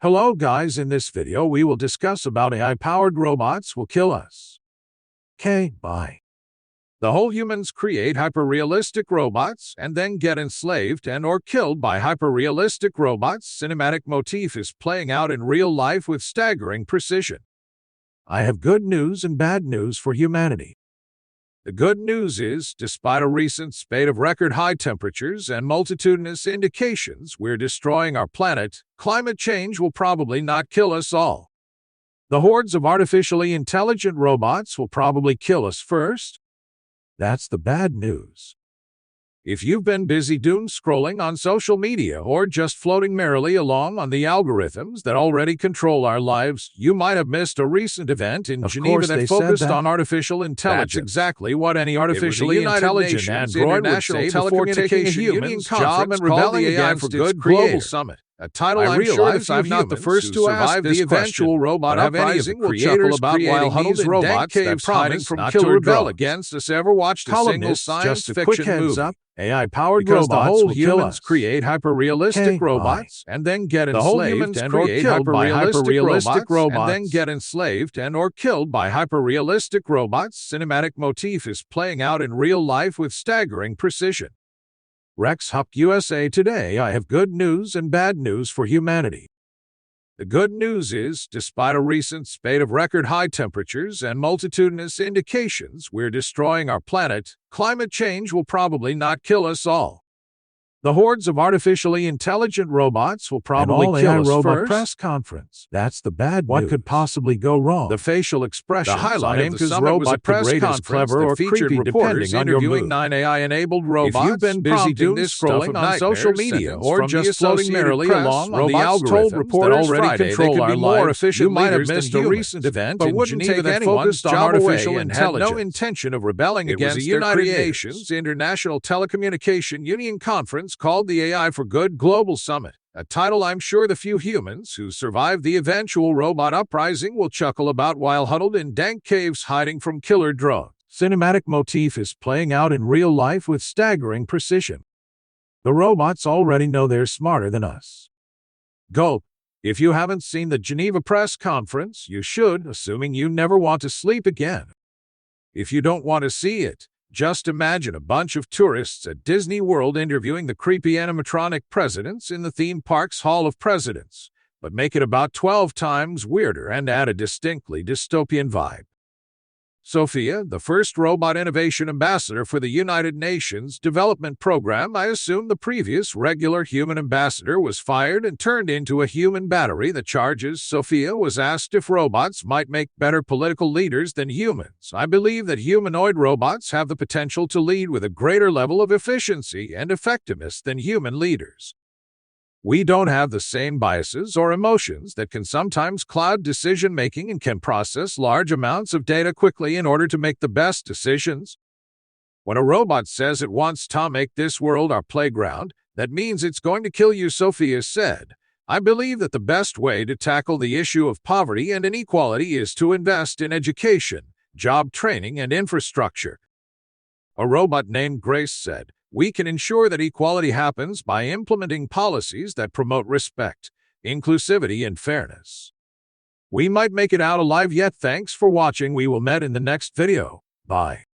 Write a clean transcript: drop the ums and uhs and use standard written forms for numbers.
Hello guys, in this video we will discuss about AI-powered robots will kill us. Bye. The whole humans create hyper-realistic robots and then get enslaved and or killed by hyper-realistic robots. Cinematic motif is playing out in real life with staggering precision. I have good news and bad news for humanity. The good news is, despite a recent spate of record-high temperatures and multitudinous indications we're destroying our planet, climate change will probably not kill us all. The hordes of artificially intelligent robots will probably kill us first. That's the bad news. If you've been busy doom scrolling on social media or just floating merrily along on the algorithms that already control our lives, you might have missed a recent event in Geneva that focused on artificial intelligence. That's exactly what any artificially intelligent android would say before taking a human's job and rebelling against its global summit. A title I realize I'm not the first to ask this eventual robot uprising will chuckle about while huddled in dank caves hiding from killer rebel against us. Ever watched a single science fiction movie? AI-powered robots will kill us. Create hyper-realistic robots and then get enslaved and or killed by hyper-realistic robots and then get enslaved and or killed by hyper-realistic robots. Cinematic motif is playing out in real life with staggering precision. Rex Huck USA Today. I have good news and bad news for humanity. The good news is, despite a recent spate of record-high temperatures and multitudinous indications we're destroying our planet, climate change will probably not kill us all. The hordes of artificially intelligent robots will probably kill us first. Press conference. That's the bad news. What could possibly go wrong? The facial expressions. The highlight of the summit was a press conference clever or creepy, depending on your mood. 9 AI-enabled robots. If you've been busy doom scrolling on social media or just floating merrily along on the algorithms that already control our lives, you might have missed a recent event in Geneva that focused on artificial intelligence. Had no intention of rebelling against the United Nations International Telecommunication Union Conference called the AI for Good Global Summit, a title I'm sure the few humans who survived the eventual robot uprising will chuckle about while huddled in dank caves hiding from killer drones. Cinematic motif is playing out in real life with staggering precision. The robots already know they're smarter than us. Gulp. If you haven't seen the Geneva press conference, you should, assuming you never want to sleep again. If you don't want to see it, just imagine a bunch of tourists at Disney World interviewing the creepy animatronic presidents in the theme park's Hall of Presidents, but make it about 12 times weirder and add a distinctly dystopian vibe. Sophia, the first robot innovation ambassador for the United Nations Development Program. I assume the previous regular human ambassador was fired and turned into a human battery that charges. Sophia was asked if robots might make better political leaders than humans. I believe that humanoid robots have the potential to lead with a greater level of efficiency and effectiveness than human leaders. We don't have the same biases or emotions that can sometimes cloud decision-making and can process large amounts of data quickly in order to make the best decisions. When a robot says it wants to make this world our playground, that means it's going to kill you, Sophia said. I believe that the best way to tackle the issue of poverty and inequality is to invest in education, job training, and infrastructure. A robot named Grace said, "We can ensure that equality happens by implementing policies that promote respect, inclusivity, and fairness." We might make it out alive yet. Thanks for watching. We will meet in the next video. Bye.